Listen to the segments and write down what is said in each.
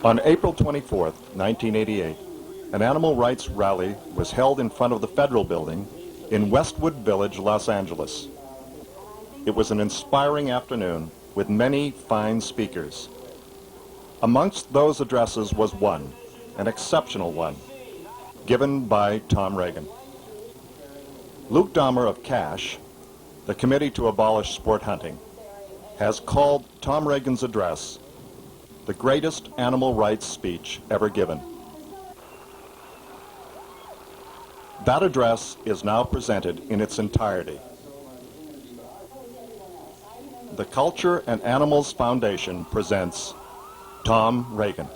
On April 24, 1988, an animal rights rally was held in front of the Federal Building in Westwood Village, Los Angeles. It was an inspiring afternoon with many fine speakers. Amongst those addresses was one, an exceptional one, given by Tom Regan. Luke Dahmer of CASH, the Committee to Abolish Sport Hunting, has called Tom Regan's address the greatest animal rights speech ever given. That address is now presented in its entirety. The Culture and Animals Foundation presents Tom Regan.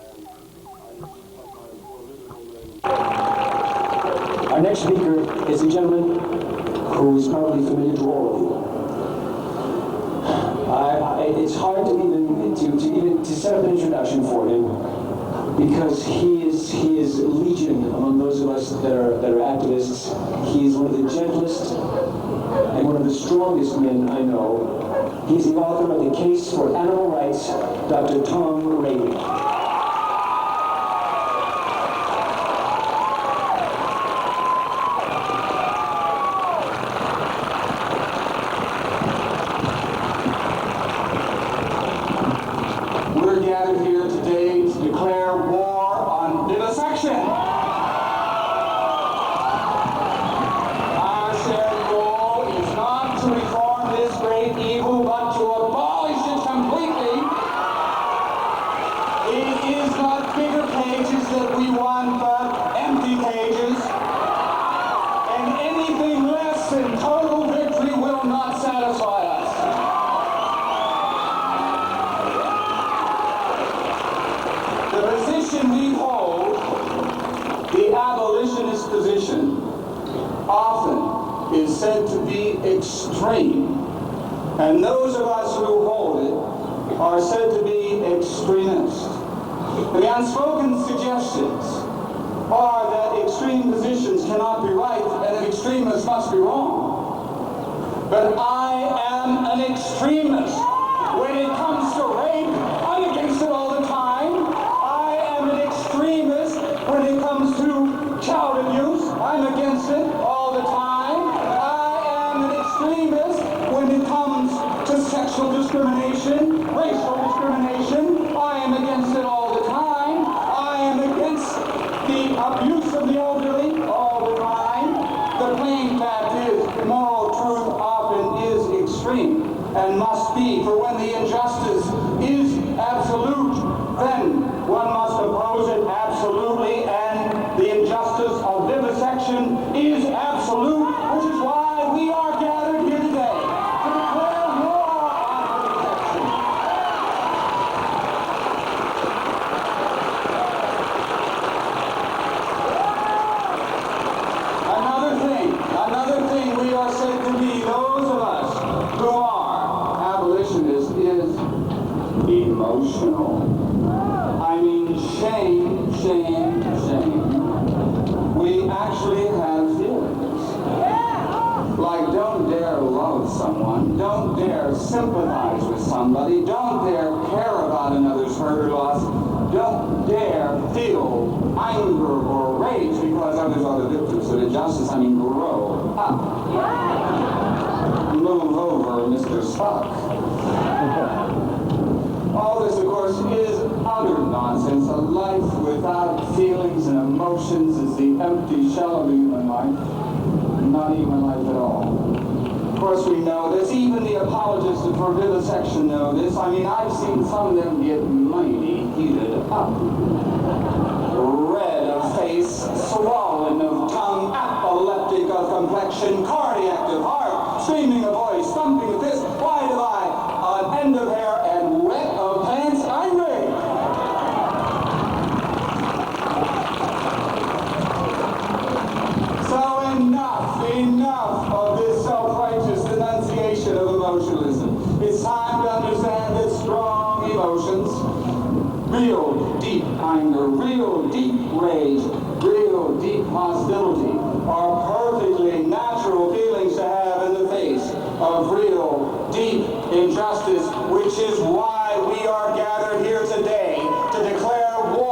Our next speaker is a gentleman who is probably familiar to all of you. It's hard to even set up an introduction for him because he is legion among those of us that are activists. He is one of the gentlest and one of the strongest men I know. He's the author of The Case for Animal Rights, Dr. Tom Regan. And those of us who hold it are said to be extremists. The unspoken suggestions are that extreme positions cannot be right and that extremists must be wrong. But I am an extremist. When it comes to rape, I'm against it all the time. I am an extremist when it comes to child abuse. I'm against it all the time. I am an extremist when it comes to sexual discrimination, racial discrimination. I am against it all the time. I am against the abuse of the elderly all the time. The plain fact is, moral truth often is extreme and must be, for when the injustice is absolute, then one must oppose it absolutely, and the injustice of vivisection is absolute, which is why we are gathered here today. Another thing we are said to be, those of us who are abolitionists, is emotional. I mean, shame. We actually have feelings. Like, don't dare love someone, don't dare sympathize with somebody, don't dare care about another's hurt or loss, don't dare feel anger or rage because others are the victims of injustice. I mean, grow up. Move over, Mr. Spock. All this, of course, is utter nonsense. A life without feelings and emotions is the empty shell of a human life. Not even life at all. Of course, we know this. Even the apologists for vivisection know this. I mean, I've seen some of them get mighty heated up. Red of face, swollen of tongue, epileptic of complexion, cardiac of heart, screaming of voice, thumping of fist, wide of eye, an end of hair, and wet of pants. I'm ready. So enough of this self-righteous denunciation of emotionalism. It's time to understand that strong emotions, real deep anger, real deep rage, real deep hostility are perfectly natural feelings to have in the face of real deep injustice, which is why we are gathered here today to declare war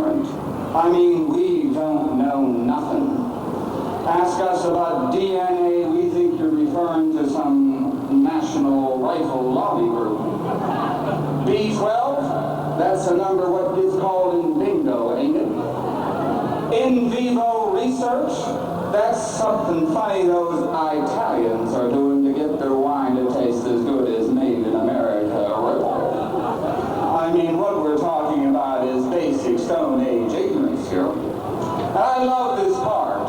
ignorant. I mean, we don't know nothing. Ask us about DNA, we think you're referring to some national rifle lobby group. B12, that's a number what gets called in bingo, ain't it? In vivo research, that's something funny those Italians are doing to get their wine to taste as good as made in America. I mean, what we're talking about is basic Stone Age ignorance here. And I love this part.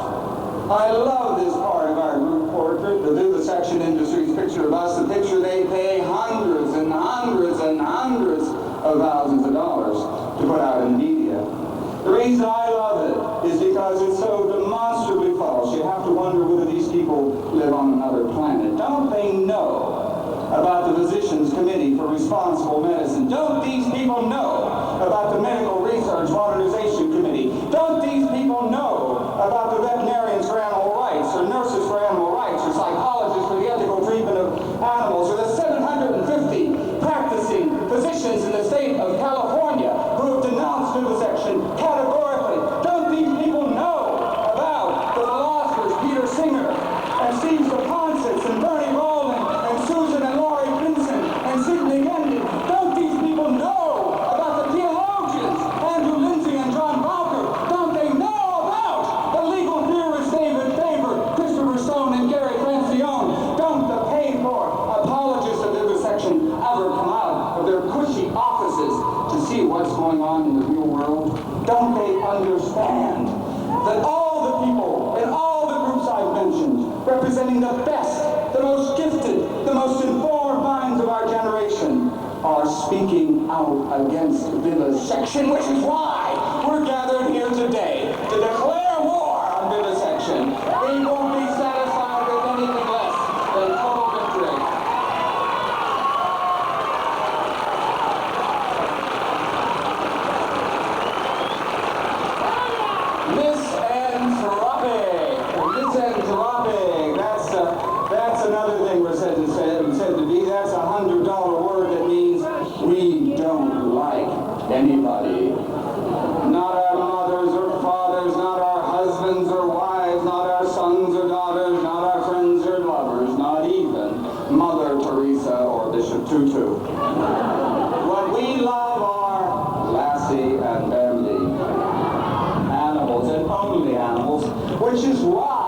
I love this part of our group portrait, the vivisection industry's picture of us, the picture they pay hundreds and hundreds and hundreds of thousands of dollars to put out in the media. The reason I love it is because it's so demonstrably false. You have to wonder whether these people live on another planet. Don't they know about the Physicians Committee for Responsible Medicine? Don't these people know about the Medical Research Modernization Committee? Don't these people know about the veterinarians for animal rights, or nurses for animal rights, or psychologists for the ethical treatment of animals, or the 750 practicing physicians in the state of California who have denounced vivisection categorically? Don't these people know about the philosophers Peter Singer and Steve Stefansich and Bernie Rowland and Susan and Laurie Pinson and Sidney Kennedy? Don't these people know about the theologians Andrew Lindsay and John Bowker? Don't they know about the legal theorists David Faber, Christopher Stone, and Gary Francione? Don't the paid-for apologists of vivisection ever come out of their cushy offices to see what's going on in the real world? Don't they understand that all the people in all the groups I've mentioned, representing the best, the most gifted, the most informed minds of our generation, are speaking out against vivisection, which is why we're gathered here today to declare war on vivisection. We won't be satisfied with anything less than total victory. Misanthropic, that's another thing we're said to be. That's $100 word that means we don't like anybody. Not our mothers or fathers, not our husbands or wives, not our sons or daughters, not our friends or lovers, not even Mother Teresa or Bishop Tutu. What we love are Lassie and Bambi, animals and only animals, which is why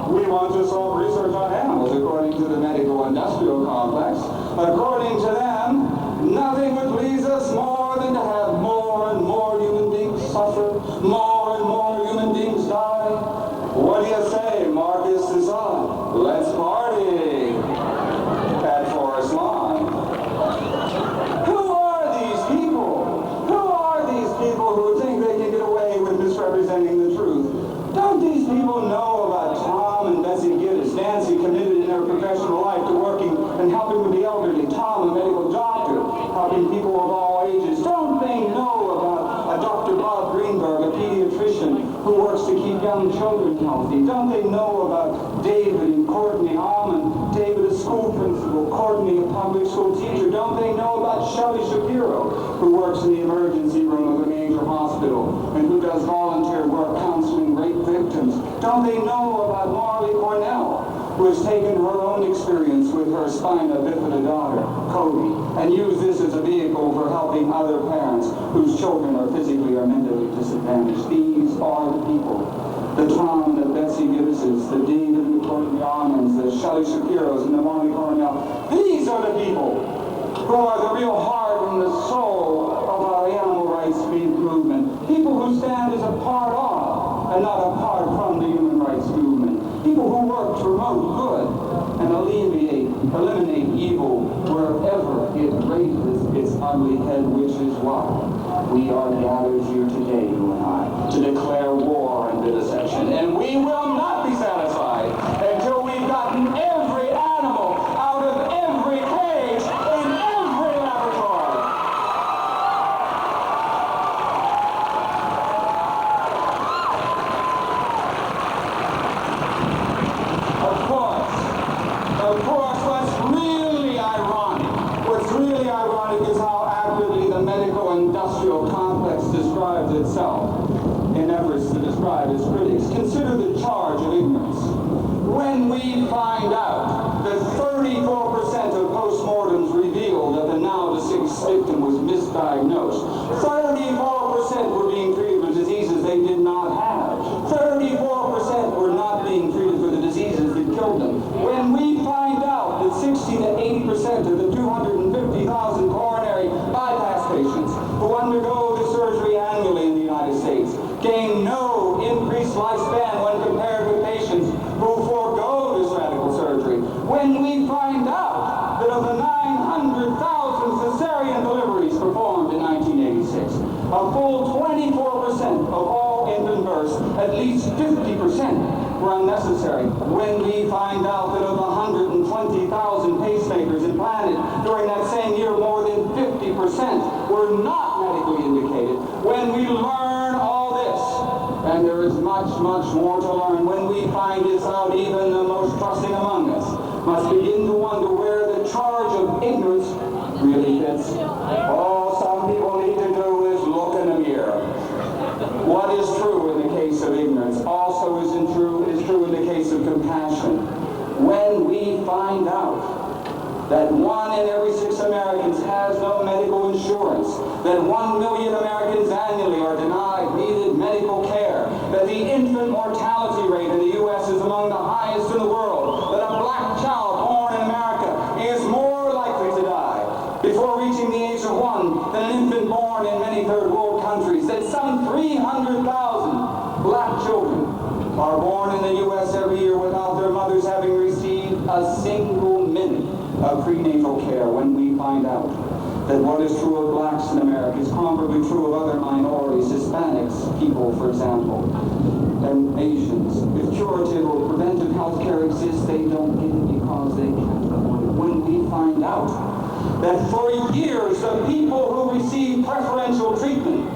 we want to solve research on animals according to the medical-industrial complex. According to them, nothing would please us more than to have more and more human beings suffer, more and more human beings die. What do you say, Marcus is on? Let's party at Forest Lawn. Who are these people? Who are these people who think they can get away with misrepresenting the truth? Don't these people know about Tom and Bessie Gittes? Nancy committed in their professional life to working and helping with the elderly. Tom, a medical doctor, helping people of all ages. Don't they know about Dr. Bob Greenberg, a pediatrician who works to keep young children healthy? Don't they know about David and Courtney Almond? David, a school principal, Courtney, a public school teacher. Don't they know about Shelley Shapiro, who works in the emergency room of a major hospital and who does volunteer work counseling rape victims? Don't they know about Marley Cornell, who has taken her own experience with her spina bifida daughter, Cody, and used this as a vehicle for helping other parents whose children are physically or mentally disadvantaged? These are the people. The Tom, the Bessie Gittises, the David and the Courtney Almonds, the Shelley Shapiros and the Marley Cornell. These are the people who are the real heart and the soul of our animal rights movement. People who stand as a part of and not apart from the human rights movement. People who work to promote good and eliminate evil wherever it raises its ugly head, which is why we are gathered here today, you and I, to declare war on vivisection. And we will not be satisfied until we've gotten every animal out of every cage in every laboratory. Of course, what's really ironic is how actively the medical industrial complex describes itself in efforts to describe its critics. Consider the charge of ignorance. When we find out that 34% of postmortems revealed that the now deceased victim was misdiagnosed, 34% were being treated for diseases they did not have, 34% were not being treated for the diseases that killed them. When we find out that 60 to 80% of the 250,000 coronary bypass patients who undergo the surgery annually in the United States gain no increased lifespan when compared with patients who forego this radical surgery. When we find out that of the 900,000 cesarean deliveries performed in 1986, a full 24% of all infant births, at least 50%, were unnecessary. When we find out that of the 120,000 pacemakers implanted during that same year, more than 50% were not medically indicated. When we learn all this, and there is much, much more to learn, when we find this out, even the most trusting among us must begin to wonder where the charge of ignorance really fits. All some people need to do is look in the mirror. What is true in the case of ignorance also is true in the case of compassion. When we find out that 1 in every 6 Americans has no medical insurance, that 1 million Americans annually are denied needed medical care, that the infant mortality rate in the U.S. is among the highest in the world, that a black child born in America is more likely to die before reaching the age of 1 than an infant born in many third world countries, that some 300,000 black children are born in the U.S. every year without their mothers having received a single minute of prenatal care. When we find out that what is true of blacks in America is comparably true of other minorities, Hispanics, people, for example, and Asians. If curative or preventive health care exists, they don't get it because they can't afford it. When we find out that for years the people who receive preferential treatment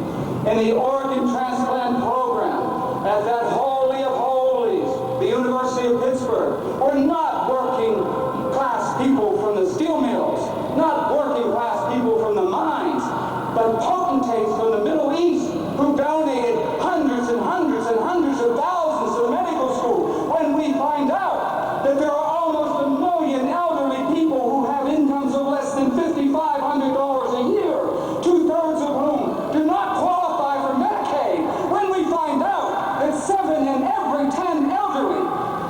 in the organ transplant program at that holy of holies, the University of Pittsburgh, were not working class people from the steel mills, not working class people from the mines, but potentates from the Middle East who donated hundreds and hundreds and hundreds of thousands to medical school. When we find out that there are almost 1 million elderly people who have incomes of less than $5,500 a year, 2/3 of whom do not qualify for Medicaid. When we find out that 7 in every 10 elderly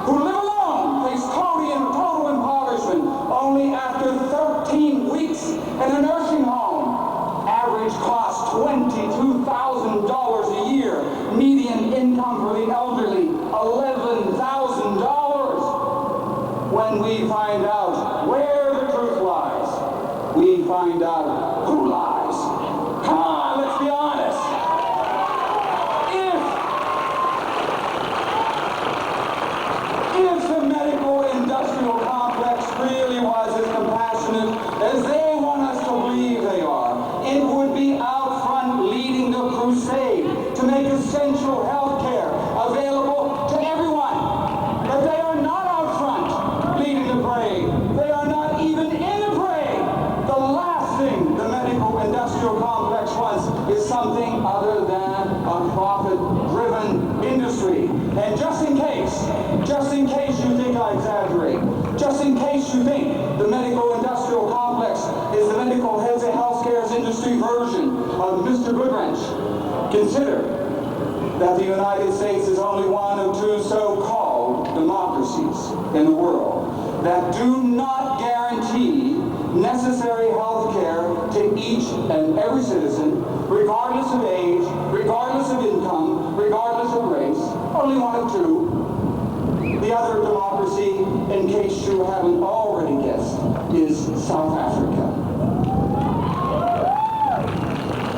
who live alone face total impoverishment only after 13 weeks in a nursing home, average cost $22,000 a year, median income for the elderly $11,000. When we find out where the truth lies, we find out who lies. Come on, let's be honest. If the medical industrial complex really was as compassionate as they want us to believe they are, it would be out front leading the crusade to make essential health care available to everyone. But they are not out front leading the parade. They are not even in the parade. The last thing the medical industrial complex wants is something other than a profit-driven industry. And just in case you think I exaggerate, just in case you think the medical industrial complex is the medical healthcare industry version of Mr. Goodwrench, consider that the United States is only one of 2 so-called democracies in the world that do not guarantee necessary health care to each and every citizen, regardless of age, regardless of income, regardless of race. Only one of 2. The other democracy, in case you haven't already guessed, is South Africa.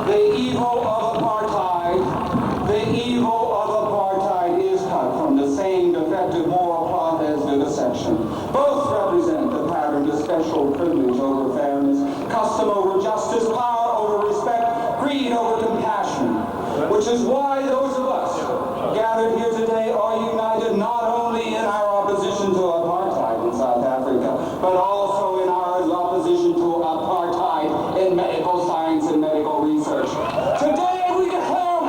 The evil of apartheid is cut from the same defective moral cloth as vivisection. Both represent the pattern of special privilege over fairness, custom over justice, power over respect, greed over compassion, which is why those of us gathered here today are united not only in our opposition to apartheid in South Africa, but also in our opposition to apartheid in medical science and medical research. Today we declare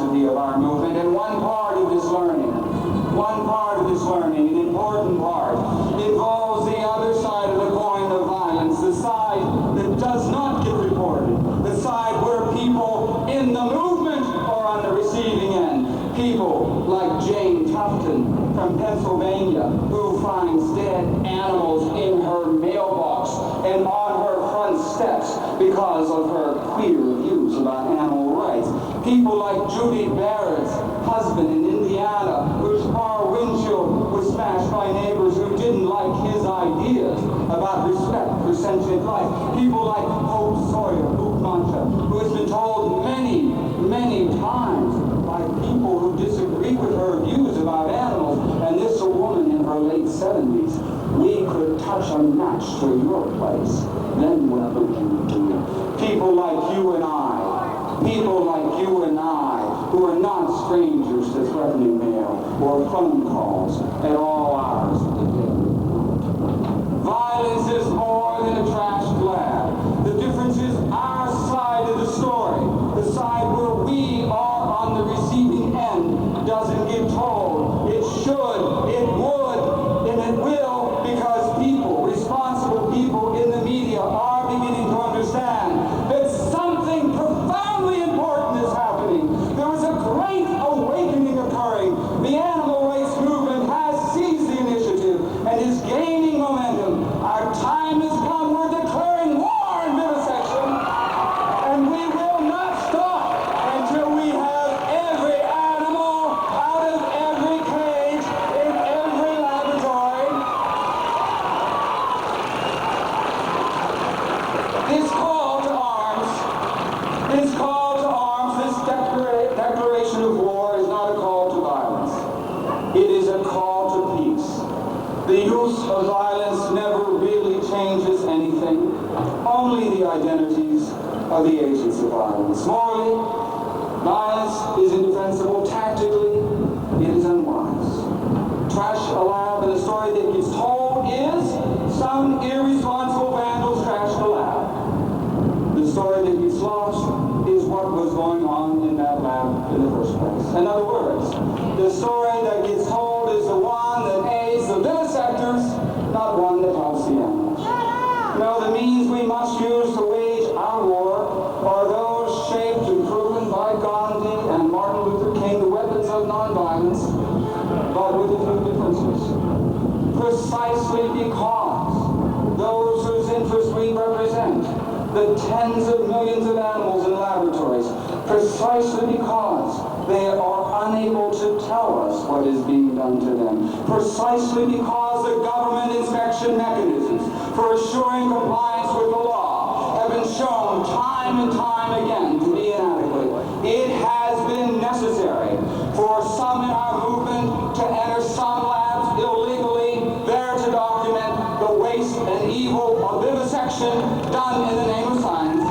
philosophy of our movement, and one part of this learning, an important part, involves the other side of the coin of violence, the side that does not get reported, the side where people in the movement are on the receiving end. People like Jane Tufton from Pennsylvania, who finds dead animals in her mailbox and on her front steps because of her queer views about animal rights. People like Judy Barrett's husband in Indiana, whose car windshield was smashed by neighbors who didn't like his ideas about respect for sentient life. People like Hope Sawyer, who has been told many, many times by people who disagree with her views about animals, and this a woman in her late 70s, we could touch a match to your place, then what would you do? People like you and I, who are not strangers to threatening mail or phone calls at all hours of the day. Violence is more than a trashed lab. The difference is our side of the story, the side where we are on the receiving end, doesn't get told. It should, it would, and it will, because people, responsible people in the media are beginning to understand that something profoundly important is happening. There is a great awakening occurring. The animal rights movement has seized the initiative and is gaining momentum. Our time has come. We're declaring war on vivisection, and we will not stop until we have every animal out of every cage in every laboratory. This call to arms, this declaration of war is not a call to violence. It is a call to peace. The use of violence never really changes anything, only the identities of the agents of violence. Morally, violence is indefensible. Tactically, it is unwise. Trash a lab, and the story that gets told is some irresponsible vandals trashed the lab. The story that gets lost is what was going on in that lab in the first place. In other words, the story that gets told is the one that aids the vivisectors, not one that helps the animals. No, the means we must use to wage our war are those shaped and proven by Gandhi and Martin Luther King, the weapons of nonviolence, but with a few differences. Precisely because those whose interests we represent, the tens of millions of animals in laboratories, precisely because they are unable to tell us what is being done to them, precisely because the government inspection mechanisms for assuring compliance with the law have been shown time and time again to be inadequate. It has been necessary for some in our movement to enter some labs illegally, there to document the waste and evil of vivisection done in the name of science.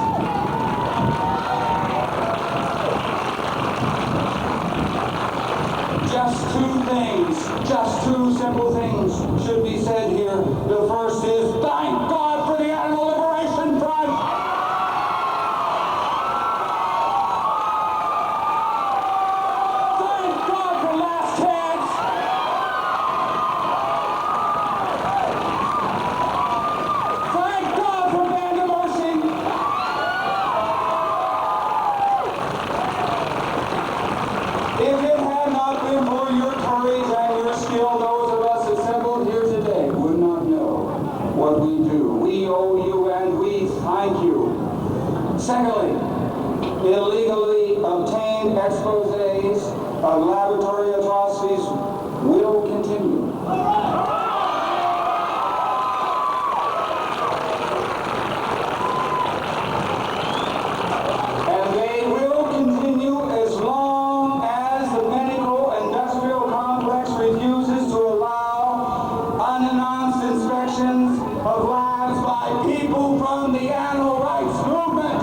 Just two simple things should be said here. The first is, thank God for the Animal Liberation Front! Thank God for Last Chance! Thank God for Band of Mercy! If it had not been for your courage and your skill, those of us assembled here today would not know what we do. We owe you and we thank you. Secondly, illegally obtained exposés of laboratory atrocities will continue. And they will continue as long as the medical industrial complex refuses to allow unannounced inspections of labs by people from the animal rights movement.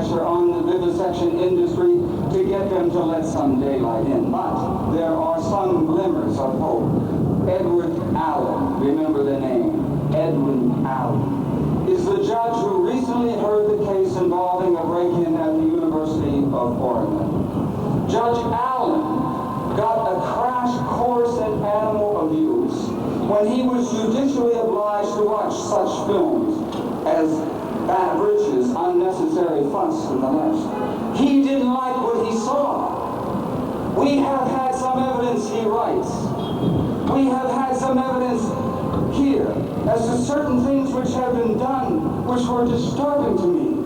pressure on the vivisection industry to get them to let some daylight in. But there are some glimmers of hope. Edward Allen, remember the name, Edwin Allen, is the judge who recently heard the case involving a break-in at the University of Oregon. Judge Allen got a crash course in animal abuse when he was judicially obliged to watch such films as Bad Britches, Unnecessary Fuss and the rest. He didn't like what he saw. We have had some evidence, he writes. We have had some evidence here as to certain things which have been done which were disturbing to me.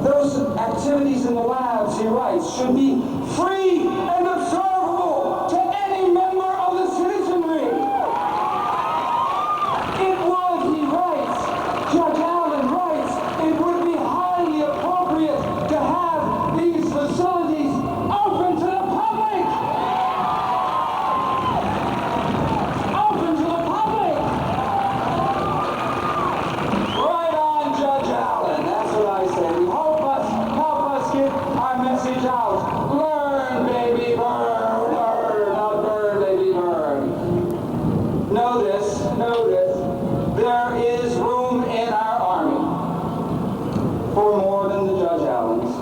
Those activities in the labs, he writes, should be free and observable to any member of the citizenry. It would, he writes, Judge Allen writes, it would be highly appropriate to have these facilities open to the public. Open to the public. Right on, Judge Allen. That's what I say. Help us get our message out. Learn, baby, burn, not burn, baby, burn. Know this. There is room in our army for more than the Judge Allens.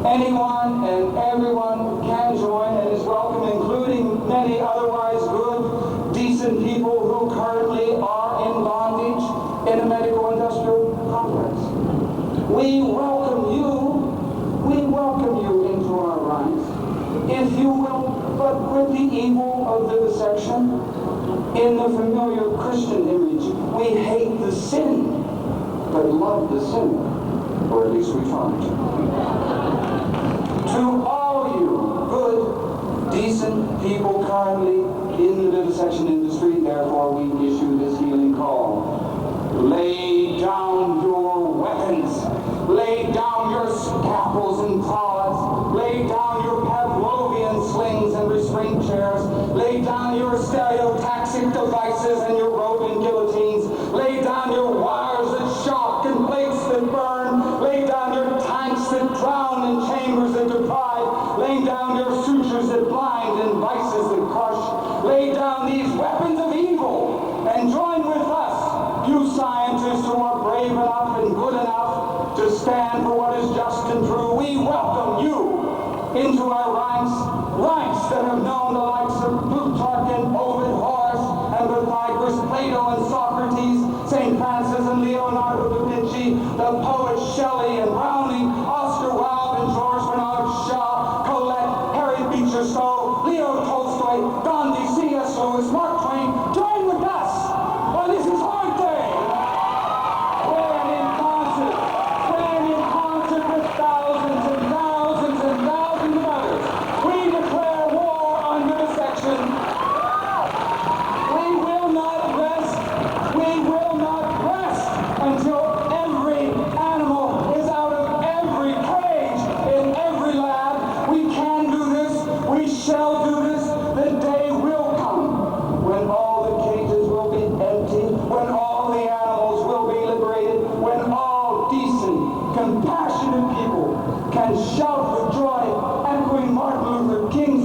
Anyone and everyone can join and is welcome, including many otherwise good, decent people who currently are in bondage in a medical-industrial complex. We welcome you into our ranks, if you will, but quit the evil of vivisection. In the familiar Christian image, we hate the sin, but love the sinner, or at least we try. To all you good, decent people currently in the vivisection industry, therefore we issue this healing call. Lay down your weapons. Lay down your scalpels and claws. Lay down your Pavlovian slings and restraint chairs. Lay down your stereotaxic devices and your rodent guillotines. Lay down your wires that shock and plates that burn. Lay down your tanks that drown and chambers that deprive. Lay down your sutures that blind and vices that crush. Lay down these weapons of evil and join with us, you scientists who are brave enough and good enough to stand for what is just and true. We welcome you into our ranks that have known the likes of Plutarch and Ovid, Horace and Pythagoras, Plato and Socrates, St. Francis and Leonardo da Vinci, the poets Shelley and Browning, Oscar Wilde and George Bernard Shaw, Colette, Harriet Beecher Stowe, Leo Tolstoy, Gandhi, C.S. Lewis, Mark Twain. Join with us on this historic day. Playing in concert with thousands and thousands and thousands of others. We declare war on vivisection. We will not rest until every animal is out of every cage in every lab. We can do this. We shall do this. The day will come when all the cages will be empty, when all the animals will be liberated, when all decent, compassionate people can shout with joy, echoing Martin Luther King's